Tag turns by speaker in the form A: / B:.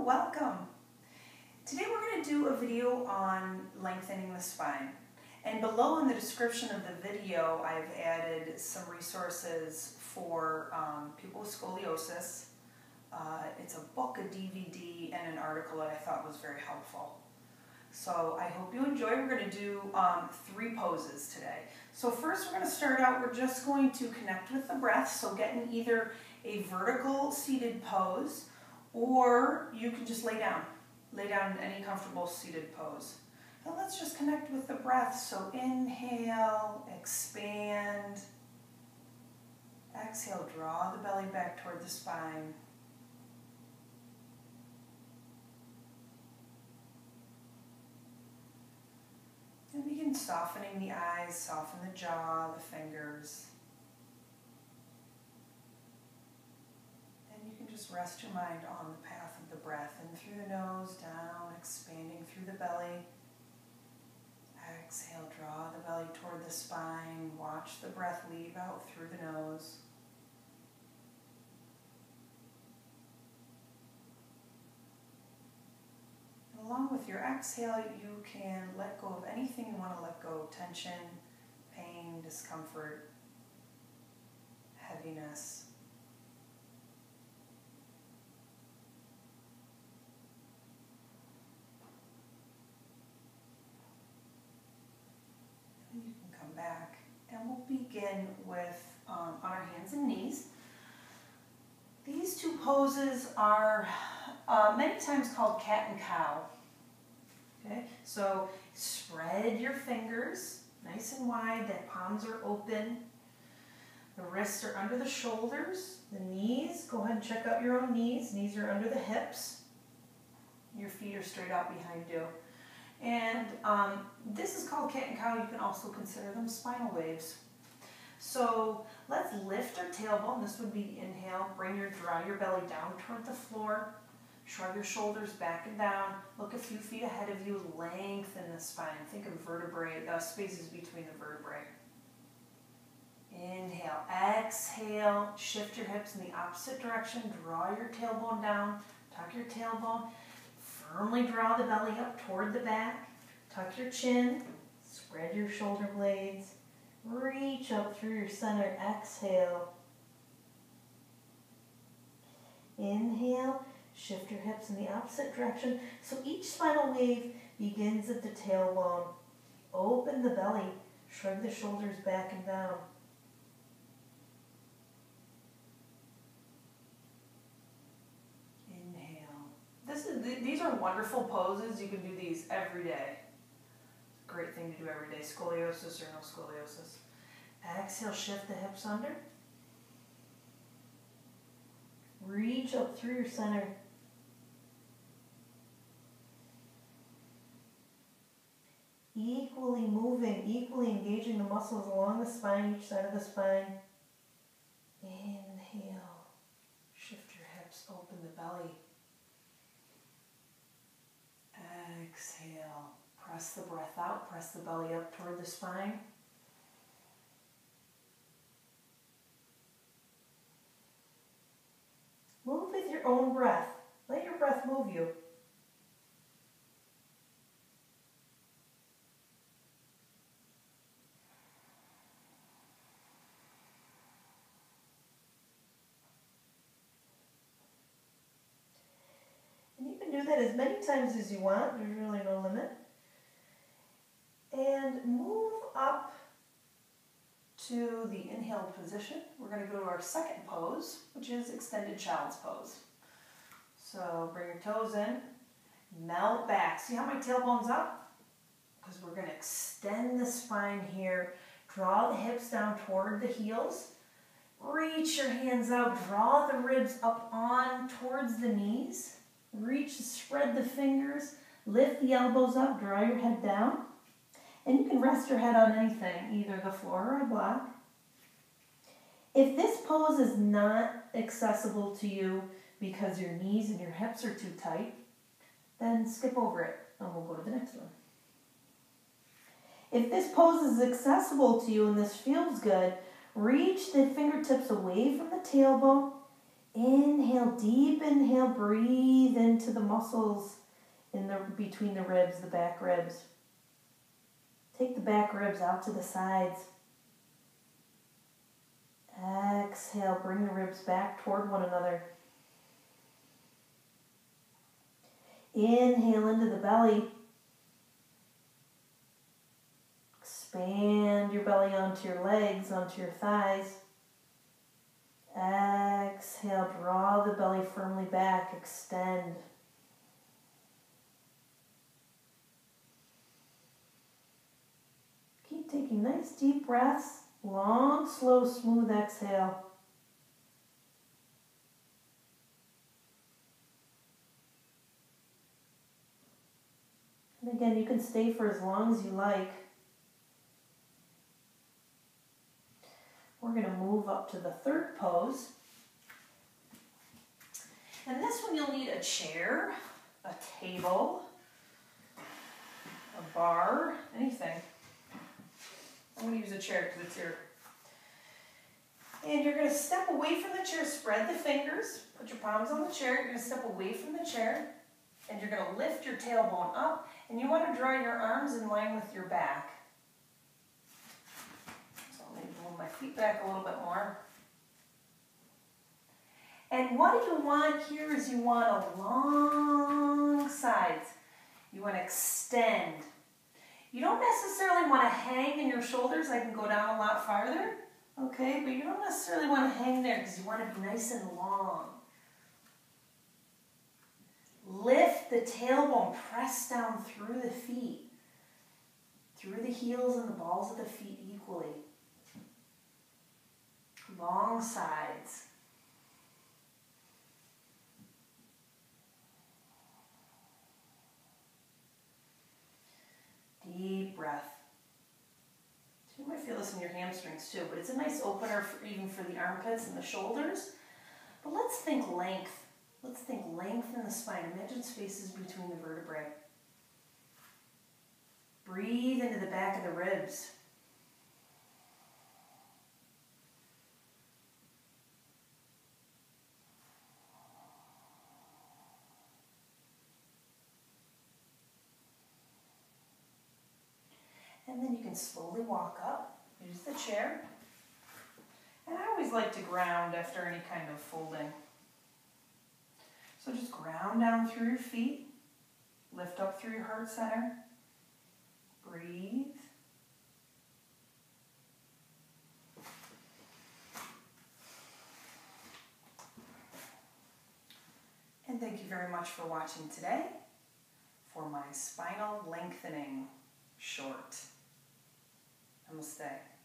A: welcome. Today we're going to do a video on lengthening the spine. And below in the description of the video I've added some resources for people with scoliosis. It's a book, a DVD, and an article that I thought was very helpful. So I hope you enjoy. We're going to do 3 poses today. So first we're going to start out, we're just going to connect with the breath. So get in either a vertical seated pose, or you can just lay down. Lay down in any comfortable seated pose. And let's just connect with the breath. So inhale, expand. Exhale, draw the belly back toward the spine. And begin softening the eyes, soften the jaw, the fingers. And you can just rest your mind on the path of the breath. In through the nose, down, expanding through the belly. Exhale, draw the belly toward the spine. Watch the breath leave out through the nose. Along with your exhale, you can let go of anything you want to let go. Tension, pain, discomfort, heaviness. And you can come back. And we'll begin with on our hands and knees. These 2 poses are many times called cat and cow. Okay, so spread your fingers nice and wide, the palms are open, the wrists are under the shoulders, the knees, go ahead and check out your own knees. Knees are under the hips, your feet are straight out behind you. And this is called cat and cow. You can also consider them spinal waves. So let's lift our tailbone. This would be the inhale. Draw your belly down toward the floor. Shrug your shoulders back and down. Look a few feet ahead of you. Lengthen the spine. Think of vertebrae, spaces between the vertebrae. Inhale. Exhale. Shift your hips in the opposite direction. Draw your tailbone down. Tuck your tailbone. Firmly draw the belly up toward the back. Tuck your chin. Spread your shoulder blades. Reach up through your center. Exhale. Inhale. Shift your hips in the opposite direction. So each spinal wave begins at the tailbone. Open the belly. Shrug the shoulders back and down. Inhale. These are wonderful poses. You can do these every day. Great thing to do every day, scoliosis or no scoliosis. Exhale, shift the hips under. Reach up through your center. Equally moving, equally engaging the muscles along the spine, each side of the spine. Inhale, shift your hips, open the belly. Exhale, press the breath out, press the belly up toward the spine. Move with your own breath. Let your breath move you. And you can do that as many times as you want. There's really no limit. And move up to the inhaled position. We're going to go to our second pose, which is extended child's pose. So bring your toes in, melt back. See how my tailbone's up? Because we're going to extend the spine here. Draw the hips down toward the heels. Reach your hands out. Draw the ribs up on towards the knees. Reach, spread the fingers. Lift the elbows up. Draw your head down. And you can rest your head on anything, either the floor or a block. If this pose is not accessible to you because your knees and your hips are too tight, then skip over it and we'll go to the next one. If this pose is accessible to you and this feels good, reach the fingertips away from the tailbone. Inhale, deep inhale, breathe into the muscles between the ribs, the back ribs. Take the back ribs out to the sides. Exhale, bring the ribs back toward one another. Inhale into the belly. Expand your belly onto your legs, onto your thighs. Exhale, draw the belly firmly back, extend. Keep taking nice deep breaths, long, slow, smooth exhale. And again, you can stay for as long as you like. We're going to move up to the third pose. And this one you'll need a chair, a table, a bar, anything. I'm going to use a chair because it's here. And you're going to step away from the chair, spread the fingers, put your palms on the chair. You're going to step away from the chair, and you're going to lift your tailbone up, and you want to draw your arms in line with your back. So I'm going to move my feet back a little bit more. And what you want here is you want a long sides. You want to extend. You don't necessarily want to hang in your shoulders. I can go down a lot farther, okay? But you don't necessarily want to hang there because you want to be nice and long. Lift the tailbone, press down through the feet, through the heels and the balls of the feet equally. Long sides. Deep breath. So you might feel this in your hamstrings too, but it's a nice opener even for the armpits and the shoulders. But let's think length. Let's think length in the spine. Imagine spaces between the vertebrae. Breathe into the back of the ribs. And then you can slowly walk up, use the chair. And I always like to ground after any kind of folding. So just ground down through your feet, lift up through your heart center, breathe. And thank you very much for watching today for my spinal lengthening short. Namaste.